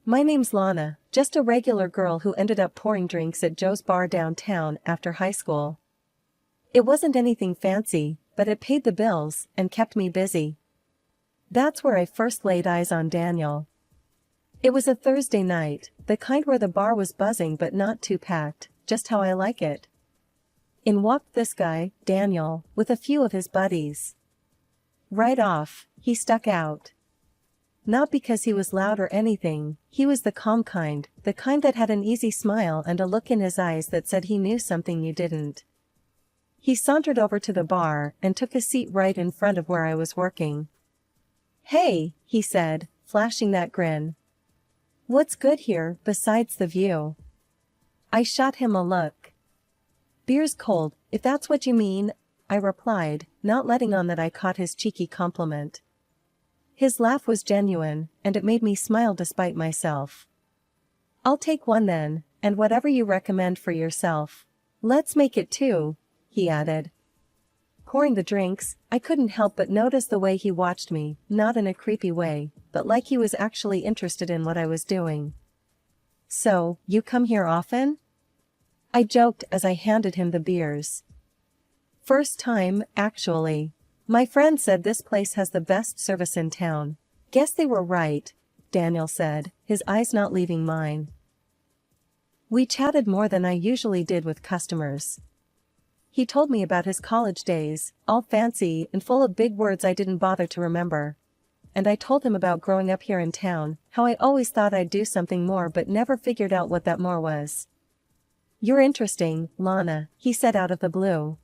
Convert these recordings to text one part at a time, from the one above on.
My name's Lana, just a regular girl who ended up pouring drinks at Joe's bar downtown after high school. It wasn't anything fancy, but it paid the bills and kept me busy. That's where I first laid eyes on Daniel. It was a Thursday night, the kind where the bar was buzzing but not too packed, just how I like it. In walked this guy, Daniel, with a few of his buddies. Right off, he stuck out. Not because he was loud or anything, he was the calm kind that had an easy smile and a look in his eyes that said he knew something you didn't. He sauntered over to the bar and took a seat right in front of where I was working. "Hey," he said, flashing that grin. "What's good here, besides the view?" I shot him a look. "Beer's cold, if that's what you mean," I replied, not letting on that I caught his cheeky compliment. His laugh was genuine, and it made me smile despite myself. "I'll take one then, and whatever you recommend for yourself. Let's make it two," he added. Pouring the drinks, I couldn't help but notice the way he watched me, not in a creepy way, but like he was actually interested in what I was doing. "So, you come here often?" I joked as I handed him the beers. "First time, actually. My friend said this place has the best service in town." "Guess they were right," Daniel said, his eyes not leaving mine. We chatted more than I usually did with customers. He told me about his college days, all fancy and full of big words I didn't bother to remember. And I told him about growing up here in town, how I always thought I'd do something more but never figured out what that more was. "You're interesting, Lana," he said out of the blue.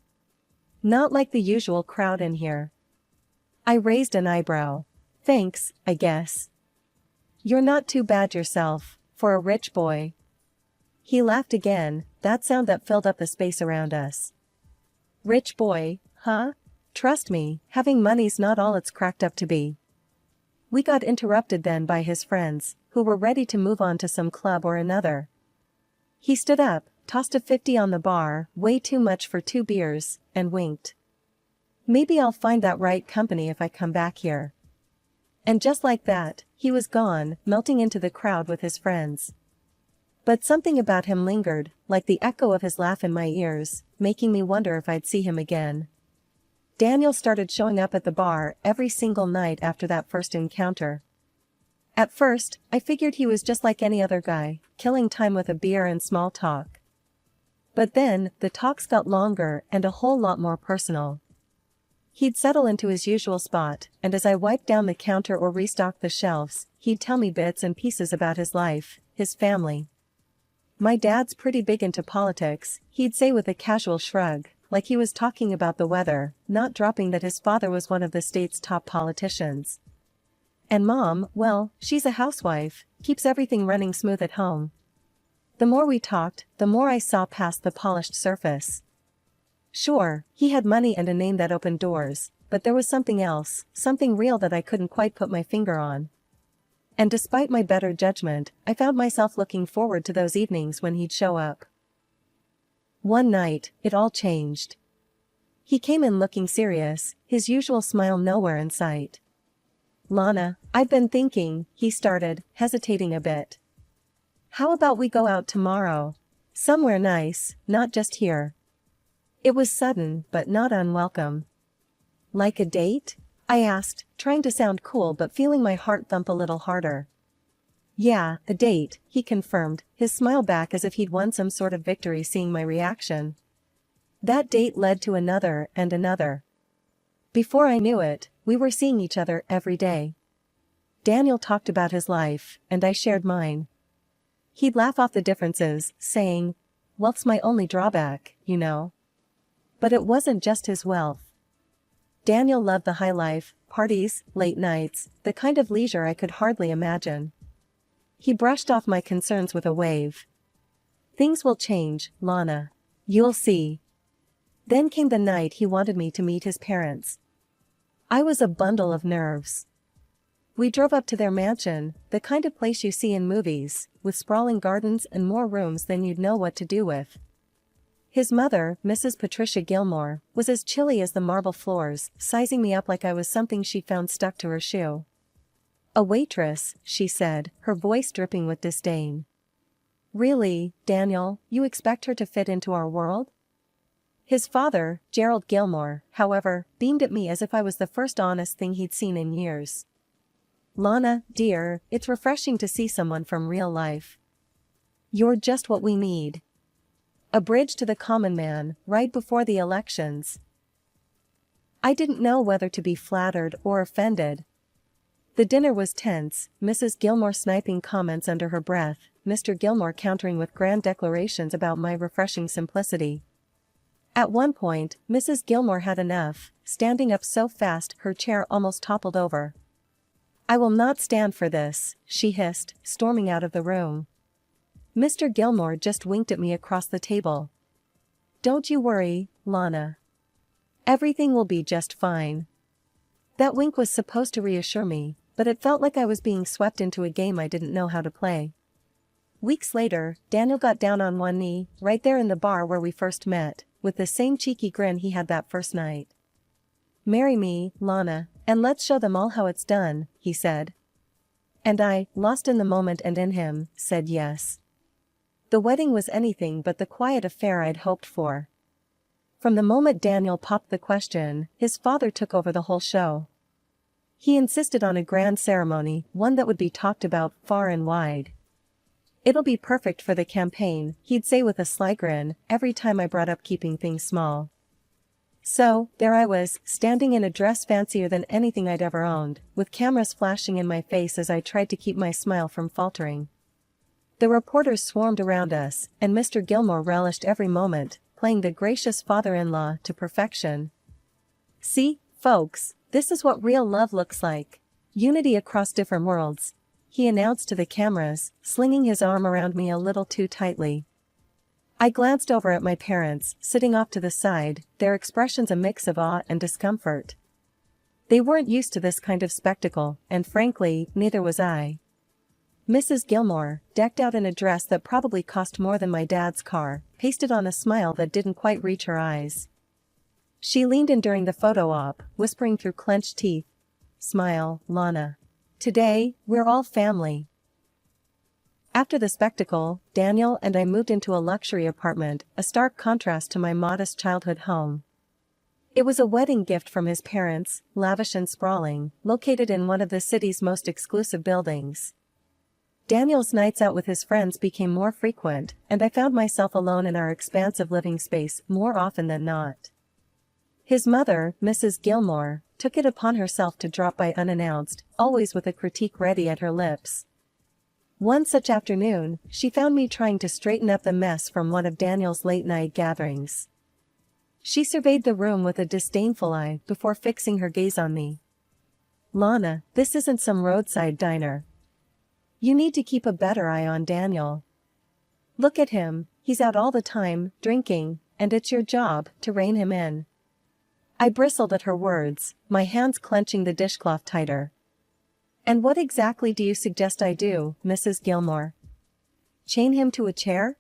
"Not like the usual crowd in here." I raised an eyebrow. "Thanks, I guess. You're not too bad yourself, for a rich boy." He laughed again, that sound that filled up the space around us. "Rich boy, huh? Trust me, having money's not all it's cracked up to be." We got interrupted then by his friends, who were ready to move on to some club or another. He stood up, tossed a 50 on the bar, way too much for 2 beers, and winked. "Maybe I'll find that right company if I come back here." And just like that, he was gone, melting into the crowd with his friends. But something about him lingered, like the echo of his laugh in my ears, making me wonder if I'd see him again. Daniel started showing up at the bar every single night after that first encounter. At first, I figured he was just like any other guy, killing time with a beer and small talk. But then, the talks got longer and a whole lot more personal. He'd settle into his usual spot, and as I wiped down the counter or restocked the shelves, he'd tell me bits and pieces about his life, his family. "My dad's pretty big into politics," he'd say with a casual shrug, like he was talking about the weather, not dropping that his father was one of the state's top politicians. "And Mom, well, she's a housewife, keeps everything running smooth at home." The more we talked, the more I saw past the polished surface. Sure, he had money and a name that opened doors, but there was something else, something real that I couldn't quite put my finger on. And despite my better judgment, I found myself looking forward to those evenings when he'd show up. One night, it all changed. He came in looking serious, his usual smile nowhere in sight. "Lana, I've been thinking," he started, hesitating a bit. "How about we go out tomorrow? Somewhere nice, not just here." It was sudden, but not unwelcome. "Like a date?" I asked, trying to sound cool but feeling my heart thump a little harder. "Yeah, a date," he confirmed, his smile back as if he'd won some sort of victory seeing my reaction. That date led to another and another. Before I knew it, we were seeing each other every day. Daniel talked about his life, and I shared mine. He'd laugh off the differences, saying, "Wealth's my only drawback, you know." But it wasn't just his wealth. Daniel loved the high life, parties, late nights, the kind of leisure I could hardly imagine. He brushed off my concerns with a wave. "Things will change, Lana. You'll see." Then came the night he wanted me to meet his parents. I was a bundle of nerves. We drove up to their mansion, the kind of place you see in movies, with sprawling gardens and more rooms than you'd know what to do with. His mother, Mrs. Patricia Gilmore, was as chilly as the marble floors, sizing me up like I was something she found stuck to her shoe. A waitress, she said, her voice dripping with disdain. Really, Daniel, you expect her to fit into our world? His father, Gerald Gilmore, however, beamed at me as if I was the first honest thing he'd seen in years. Lana, dear, it's refreshing to see someone from real life. You're just what we need. A bridge to the common man, right before the elections. I didn't know whether to be flattered or offended. The dinner was tense, Mrs. Gilmore sniping comments under her breath, Mr. Gilmore countering with grand declarations about my refreshing simplicity. At one point, Mrs. Gilmore had enough, standing up so fast her chair almost toppled over. I will not stand for this, she hissed, storming out of the room. Mr. Gilmore just winked at me across the table. Don't you worry, Lana. Everything will be just fine. That wink was supposed to reassure me, but it felt like I was being swept into a game I didn't know how to play. Weeks later, Daniel got down on one knee, right there in the bar where we first met, with the same cheeky grin he had that first night. Marry me, Lana, and let's show them all how it's done, he said. And I, lost in the moment and in him, said yes. The wedding was anything but the quiet affair I'd hoped for. From the moment Daniel popped the question, his father took over the whole show. He insisted on a grand ceremony, one that would be talked about far and wide. It'll be perfect for the campaign, he'd say with a sly grin, every time I brought up keeping things small. So, there I was, standing in a dress fancier than anything I'd ever owned, with cameras flashing in my face as I tried to keep my smile from faltering. The reporters swarmed around us, and Mr. Gilmore relished every moment, playing the gracious father-in-law to perfection. See, folks, this is what real love looks like. Unity across different worlds, he announced to the cameras, slinging his arm around me a little too tightly. I glanced over at my parents, sitting off to the side, their expressions a mix of awe and discomfort. They weren't used to this kind of spectacle, and frankly, neither was I. Mrs. Gilmore, decked out in a dress that probably cost more than my dad's car, pasted on a smile that didn't quite reach her eyes. She leaned in during the photo op, whispering through clenched teeth, "Smile, Lana. Today, we're all family." After the spectacle, Daniel and I moved into a luxury apartment, a stark contrast to my modest childhood home. It was a wedding gift from his parents, lavish and sprawling, located in one of the city's most exclusive buildings. Daniel's nights out with his friends became more frequent, and I found myself alone in our expansive living space more often than not. His mother, Mrs. Gilmore, took it upon herself to drop by unannounced, always with a critique ready at her lips. One such afternoon, she found me trying to straighten up the mess from one of Daniel's late-night gatherings. She surveyed the room with a disdainful eye before fixing her gaze on me. "Lana, this isn't some roadside diner. You need to keep a better eye on Daniel. Look at him, he's out all the time, drinking, and it's your job to rein him in." I bristled at her words, my hands clenching the dishcloth tighter. "And what exactly do you suggest I do, Mrs. Gilmore? Chain him to a chair?"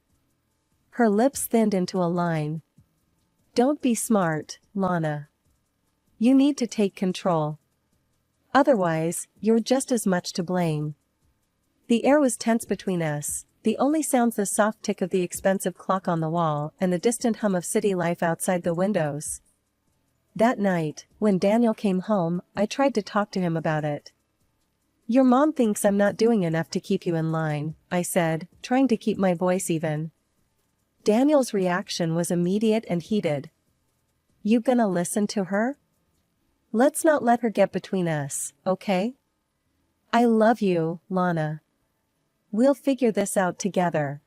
Her lips thinned into a line. "Don't be smart, Lana. You need to take control. Otherwise, you're just as much to blame." The air was tense between us, the only sounds the soft tick of the expensive clock on the wall and the distant hum of city life outside the windows. That night, when Daniel came home, I tried to talk to him about it. "Your mom thinks I'm not doing enough to keep you in line," I said, trying to keep my voice even. Daniel's reaction was immediate and heated. "You gonna listen to her? Let's not let her get between us, okay? I love you, Lana. We'll figure this out together."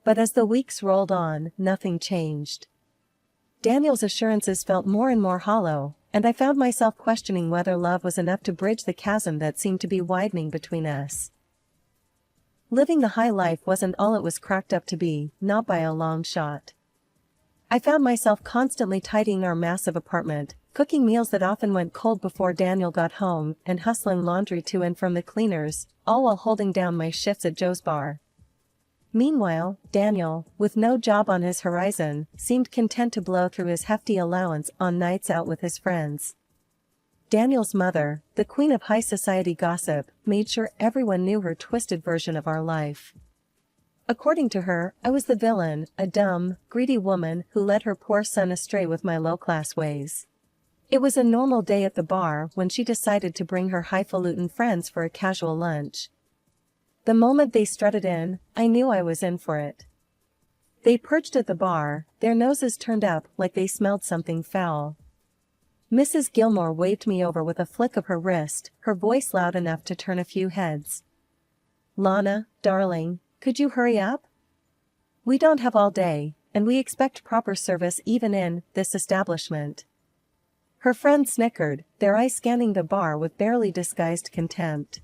But as the weeks rolled on, nothing changed. Daniel's assurances felt more and more hollow, and I found myself questioning whether love was enough to bridge the chasm that seemed to be widening between us. Living the high life wasn't all it was cracked up to be, not by a long shot. I found myself constantly tidying our massive apartment, cooking meals that often went cold before Daniel got home, and hustling laundry to and from the cleaners, all while holding down my shifts at Joe's bar. Meanwhile, Daniel, with no job on his horizon, seemed content to blow through his hefty allowance on nights out with his friends. Daniel's mother, the queen of high society gossip, made sure everyone knew her twisted version of our life. According to her, I was the villain, a dumb, greedy woman who led her poor son astray with my low-class ways. It was a normal day at the bar when she decided to bring her highfalutin friends for a casual lunch. The moment they strutted in, I knew I was in for it. They perched at the bar, their noses turned up like they smelled something foul. Mrs. Gilmore waved me over with a flick of her wrist, her voice loud enough to turn a few heads. "Lana, darling, could you hurry up? We don't have all day, and we expect proper service even in this establishment." Her friends snickered, their eyes scanning the bar with barely disguised contempt.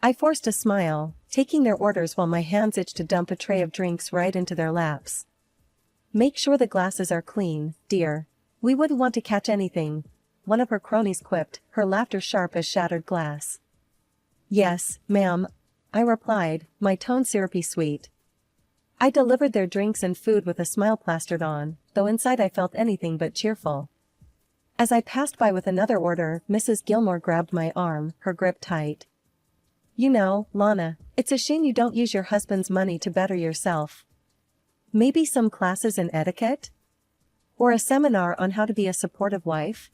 I forced a smile, taking their orders while my hands itched to dump a tray of drinks right into their laps. "Make sure the glasses are clean, dear. We wouldn't want to catch anything," one of her cronies quipped, her laughter sharp as shattered glass. "Yes, ma'am," I replied, my tone syrupy sweet. I delivered their drinks and food with a smile plastered on, though inside I felt anything but cheerful. As I passed by with another order, Mrs. Gilmore grabbed my arm, her grip tight. "You know, Lana, it's a shame you don't use your husband's money to better yourself. Maybe some classes in etiquette? Or a seminar on how to be a supportive wife?"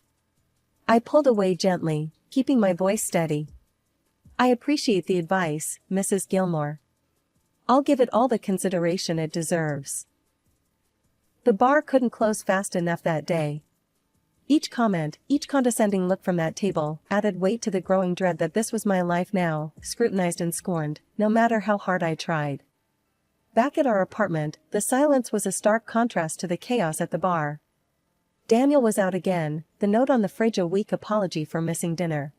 I pulled away gently, keeping my voice steady. "I appreciate the advice, Mrs. Gilmore. I'll give it all the consideration it deserves." The bar couldn't close fast enough that day. Each comment, each condescending look from that table, added weight to the growing dread that this was my life now, scrutinized and scorned, no matter how hard I tried. Back at our apartment, the silence was a stark contrast to the chaos at the bar. Daniel was out again, the note on the fridge a weak apology for missing dinner.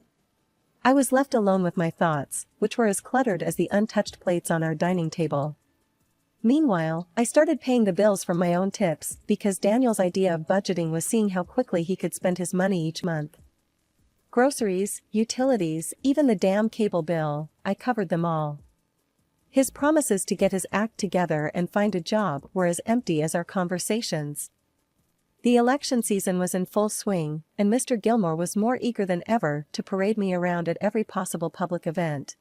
I was left alone with my thoughts, which were as cluttered as the untouched plates on our dining table. Meanwhile, I started paying the bills from my own tips because Daniel's idea of budgeting was seeing how quickly he could spend his money each month. Groceries, utilities, even the damn cable bill, I covered them all. His promises to get his act together and find a job were as empty as our conversations. The election season was in full swing, and Mr. Gilmore was more eager than ever to parade me around at every possible public event.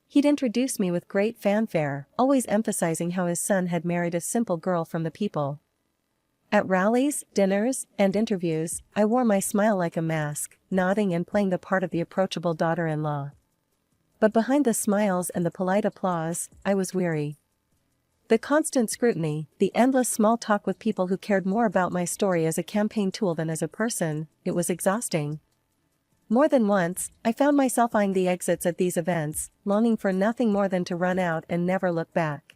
He'd introduce me with great fanfare, always emphasizing how his son had married a simple girl from the people. At rallies, dinners, and interviews, I wore my smile like a mask, nodding and playing the part of the approachable daughter-in-law. But behind the smiles and the polite applause, I was weary. The constant scrutiny, the endless small talk with people who cared more about my story as a campaign tool than as a person, it was exhausting. More than once, I found myself eyeing the exits at these events, longing for nothing more than to run out and never look back.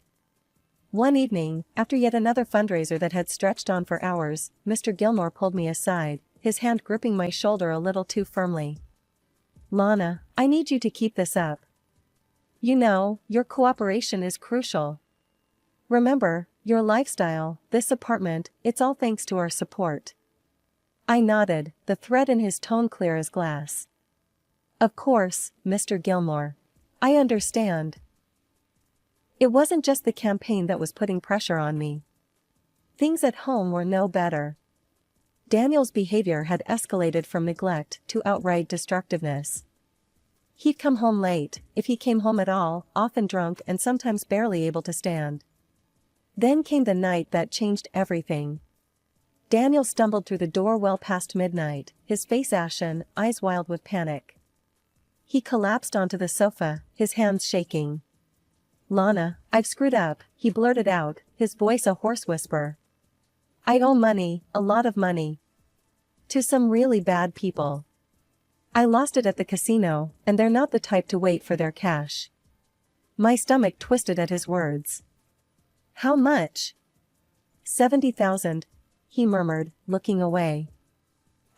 One evening, after yet another fundraiser that had stretched on for hours, Mr. Gilmore pulled me aside, his hand gripping my shoulder a little too firmly. "Lana, I need you to keep this up. You know, your cooperation is crucial. Remember, your lifestyle, this apartment, it's all thanks to our support." I nodded, the thread in his tone clear as glass. "Of course, Mr. Gilmore. I understand." It wasn't just the campaign that was putting pressure on me. Things at home were no better. Daniel's behavior had escalated from neglect to outright destructiveness. He'd come home late, if he came home at all, often drunk and sometimes barely able to stand. Then came the night that changed everything. Daniel stumbled through the door well past midnight, his face ashen, eyes wild with panic. He collapsed onto the sofa, his hands shaking. "Lana, I've screwed up," he blurted out, his voice a hoarse whisper. "I owe money, a lot of money. To some really bad people. I lost it at the casino, and they're not the type to wait for their cash." My stomach twisted at his words. "How much?" "70,000. He murmured, looking away.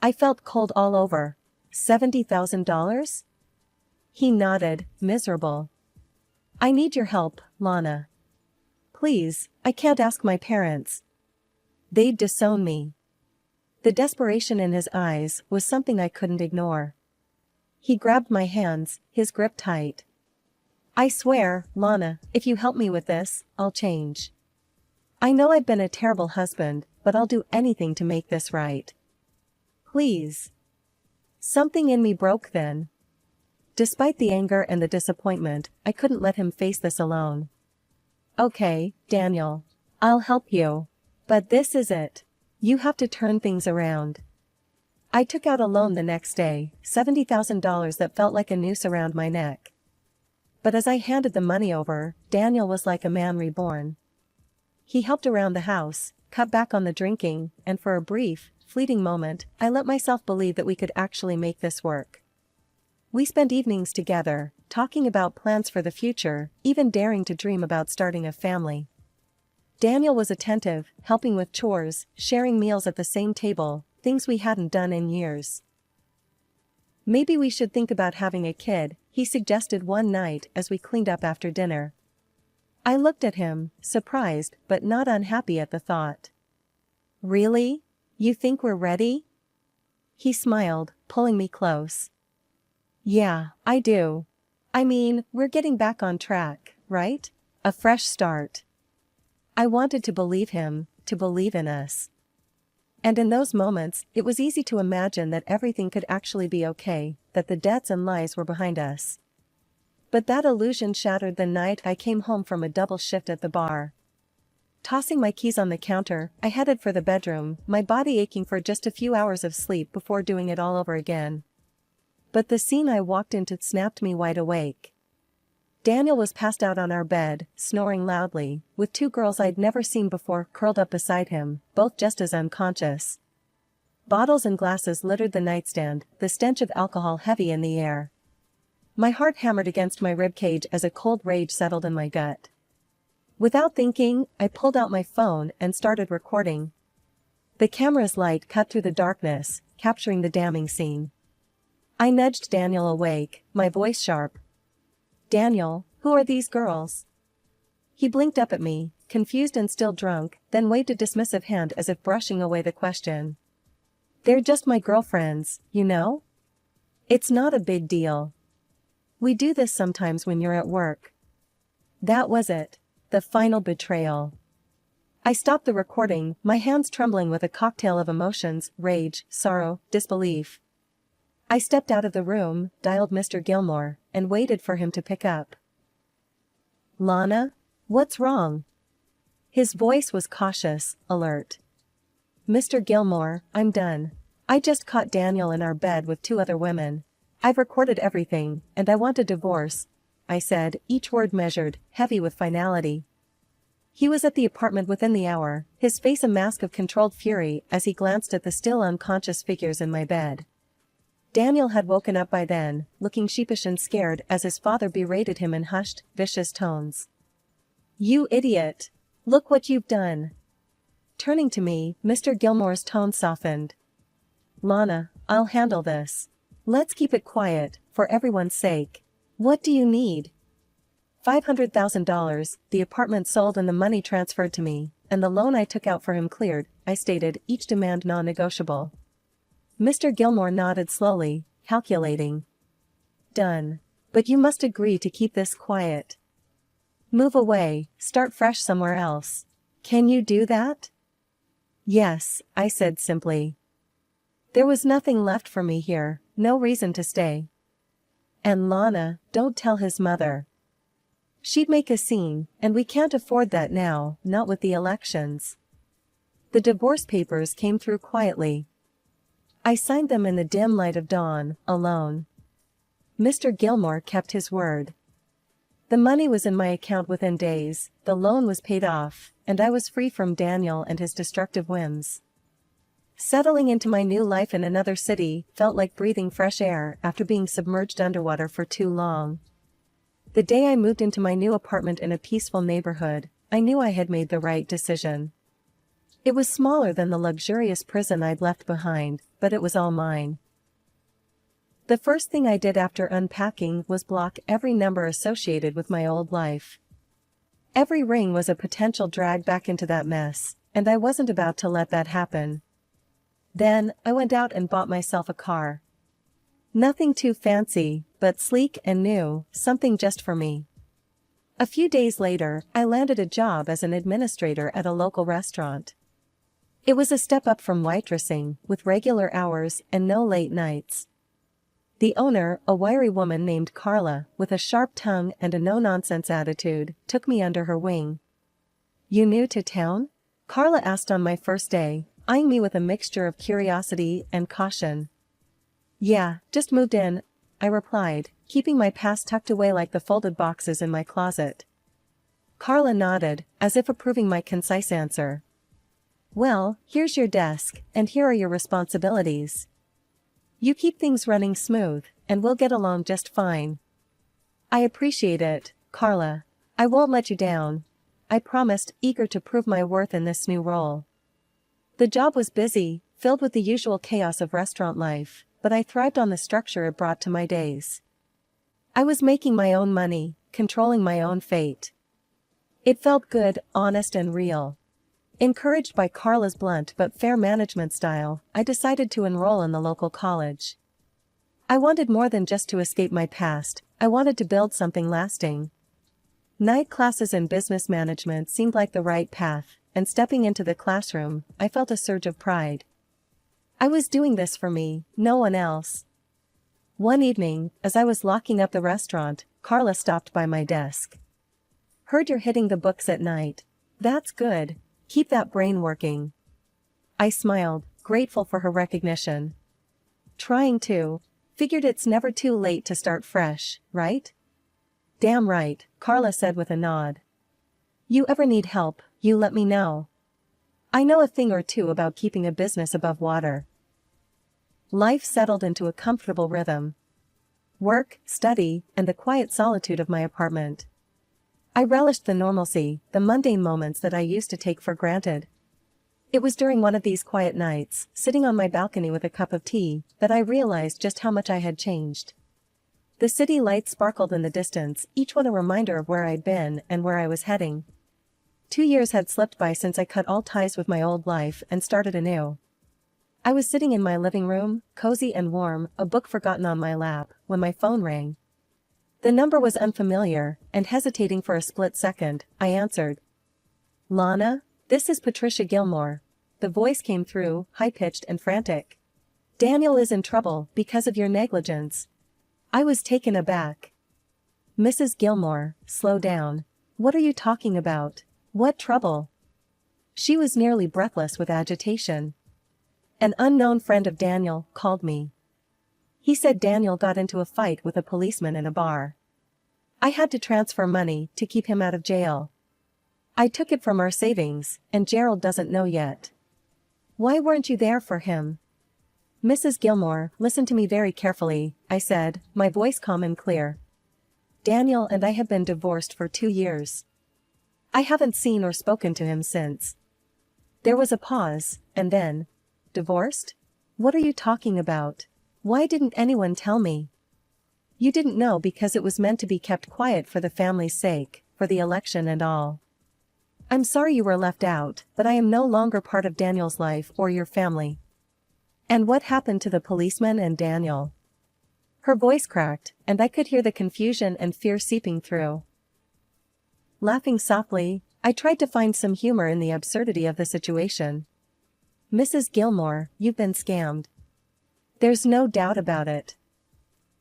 I felt cold all over. $70,000? He nodded, miserable. "I need your help, Lana. Please, I can't ask my parents. They'd disown me." The desperation in his eyes was something I couldn't ignore. He grabbed my hands, his grip tight. "I swear, Lana, if you help me with this, I'll change. I know I've been a terrible husband, but I'll do anything to make this right. Please." Something in me broke then. Despite the anger and the disappointment, I couldn't let him face this alone. Okay, Daniel. I'll help you. But this is it. You have to turn things around. I took out a loan the next day, $70,000 that felt like a noose around my neck. But as I handed the money over, Daniel was like a man reborn. He helped around the house, cut back on the drinking, and for a brief, fleeting moment, I let myself believe that we could actually make this work. We spent evenings together, talking about plans for the future, even daring to dream about starting a family. Daniel was attentive, helping with chores, sharing meals at the same table, things we hadn't done in years. Maybe we should think about having a kid, he suggested one night as we cleaned up after dinner. I looked at him, surprised but not unhappy at the thought. Really? You think we're ready? He smiled, pulling me close. Yeah, I do. I mean, we're getting back on track, right? A fresh start. I wanted to believe him, to believe in us. And in those moments, it was easy to imagine that everything could actually be okay, that the debts and lies were behind us. But that illusion shattered the night I came home from a double shift at the bar. Tossing my keys on the counter, I headed for the bedroom, my body aching for just a few hours of sleep before doing it all over again. But the scene I walked into snapped me wide awake. Daniel was passed out on our bed, snoring loudly, with two girls I'd never seen before curled up beside him, both just as unconscious. Bottles and glasses littered the nightstand, the stench of alcohol heavy in the air. My heart hammered against my ribcage as a cold rage settled in my gut. Without thinking, I pulled out my phone and started recording. The camera's light cut through the darkness, capturing the damning scene. I nudged Daniel awake, my voice sharp. Daniel, who are these girls? He blinked up at me, confused and still drunk, then waved a dismissive hand as if brushing away the question. They're just my girlfriends, you know? It's not a big deal. We do this sometimes when you're at work. That was it. The final betrayal. I stopped the recording, my hands trembling with a cocktail of emotions, rage, sorrow, disbelief. I stepped out of the room, dialed Mr. Gilmore, and waited for him to pick up. Lana? What's wrong? His voice was cautious, alert. Mr. Gilmore, I'm done. I just caught Daniel in our bed with two other women. I've recorded everything, and I want a divorce, I said, each word measured, heavy with finality. He was at the apartment within the hour, his face a mask of controlled fury as he glanced at the still unconscious figures in my bed. Daniel had woken up by then, looking sheepish and scared as his father berated him in hushed, vicious tones. You idiot! Look what you've done! Turning to me, Mr. Gilmore's tone softened. Lana, I'll handle this. Let's keep it quiet, for everyone's sake. What do you need? $500,000, the apartment sold and the money transferred to me, and the loan I took out for him cleared, I stated, each demand non-negotiable. Mr. Gilmore nodded slowly, calculating. Done. But you must agree to keep this quiet. Move away, start fresh somewhere else. Can you do that? Yes, I said simply. There was nothing left for me here, no reason to stay. And Lana, don't tell his mother. She'd make a scene, and we can't afford that now, not with the elections. The divorce papers came through quietly. I signed them in the dim light of dawn, alone. Mr. Gilmore kept his word. The money was in my account within days, the loan was paid off, and I was free from Daniel and his destructive whims. Settling into my new life in another city felt like breathing fresh air after being submerged underwater for too long. The day I moved into my new apartment in a peaceful neighborhood, I knew I had made the right decision. It was smaller than the luxurious prison I'd left behind, but it was all mine. The first thing I did after unpacking was block every number associated with my old life. Every ring was a potential drag back into that mess, and I wasn't about to let that happen. Then, I went out and bought myself a car. Nothing too fancy, but sleek and new, something just for me. A few days later, I landed a job as an administrator at a local restaurant. It was a step up from waitressing, with regular hours and no late nights. The owner, a wiry woman named Carla, with a sharp tongue and a no-nonsense attitude, took me under her wing. "You new to town?" Carla asked on my first day, eyeing me with a mixture of curiosity and caution. "Yeah, just moved in," I replied, keeping my past tucked away like the folded boxes in my closet. Carla nodded, as if approving my concise answer. "Well, here's your desk, and here are your responsibilities. You keep things running smooth, and we'll get along just fine." "I appreciate it, Carla. I won't let you down," I promised, eager to prove my worth in this new role. The job was busy, filled with the usual chaos of restaurant life, but I thrived on the structure it brought to my days. I was making my own money, controlling my own fate. It felt good, honest and real. Encouraged by Carla's blunt but fair management style, I decided to enroll in the local college. I wanted more than just to escape my past, I wanted to build something lasting. Night classes in business management seemed like the right path, and stepping into the classroom, I felt a surge of pride. I was doing this for me, no one else. One evening, as I was locking up the restaurant, Carla stopped by my desk. "Heard you're hitting the books at night. That's good. Keep that brain working." I smiled, grateful for her recognition. "Trying to. Figured it's never too late to start fresh, right?" "Damn right," Carla said with a nod. "You ever need help, you let me know. I know a thing or two about keeping a business above water." Life settled into a comfortable rhythm. Work, study, and the quiet solitude of my apartment. I relished the normalcy, the mundane moments that I used to take for granted. It was during one of these quiet nights, sitting on my balcony with a cup of tea, that I realized just how much I had changed. The city lights sparkled in the distance, each one a reminder of where I'd been and where I was heading. 2 years had slipped by since I cut all ties with my old life and started anew. I was sitting in my living room, cozy and warm, a book forgotten on my lap, when my phone rang. The number was unfamiliar, and hesitating for a split second, I answered. "Lana, this is Patricia Gilmore." The voice came through, high-pitched and frantic. "Daniel is in trouble because of your negligence." I was taken aback. "Mrs. Gilmore, slow down. What are you talking about? What trouble?" She was nearly breathless with agitation. "An unknown friend of Daniel called me. He said Daniel got into a fight with a policeman in a bar. I had to transfer money to keep him out of jail. I took it from our savings, and Gerald doesn't know yet." "Why weren't you there for him?" "Mrs. Gilmore, listen to me very carefully," I said, my voice calm and clear. "Daniel and I have been divorced for 2 years. I haven't seen or spoken to him since." There was a pause, and then, "Divorced? What are you talking about? Why didn't anyone tell me?" "You didn't know because it was meant to be kept quiet for the family's sake, for the election and all. I'm sorry you were left out, but I am no longer part of Daniel's life or your family." "And what happened to the policeman and Daniel?" Her voice cracked, and I could hear the confusion and fear seeping through. Laughing softly, I tried to find some humor in the absurdity of the situation. "Mrs. Gilmore, you've been scammed. There's no doubt about it.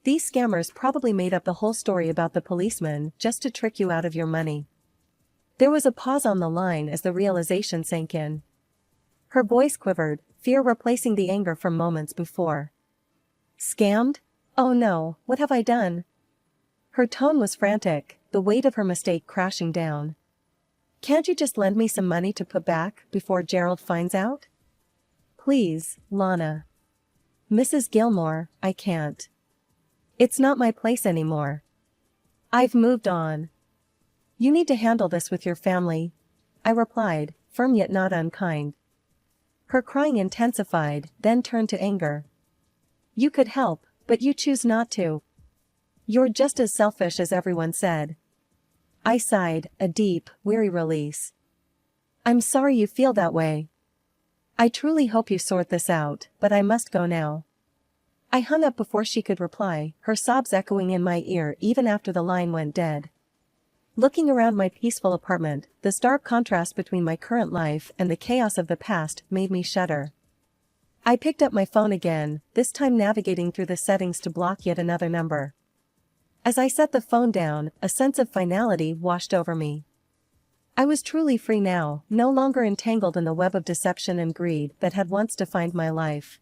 These scammers probably made up the whole story about the policeman just to trick you out of your money." There was a pause on the line as the realization sank in. Her voice quivered, fear replacing the anger from moments before. "Scammed? Oh no, what have I done?" Her tone was frantic, the weight of her mistake crashing down. "Can't you just lend me some money to put back before Gerald finds out?" "Please, Lana." "Mrs. Gilmore, I can't. It's not my place anymore. I've moved on. You need to handle this with your family," I replied, firm yet not unkind. Her crying intensified, then turned to anger. "You could help, but you choose not to. You're just as selfish as everyone said." I sighed, a deep, weary release. "I'm sorry you feel that way. I truly hope you sort this out, but I must go now." I hung up before she could reply, her sobs echoing in my ear even after the line went dead. Looking around my peaceful apartment, the stark contrast between my current life and the chaos of the past made me shudder. I picked up my phone again, this time navigating through the settings to block yet another number. As I set the phone down, a sense of finality washed over me. I was truly free now, no longer entangled in the web of deception and greed that had once defined my life.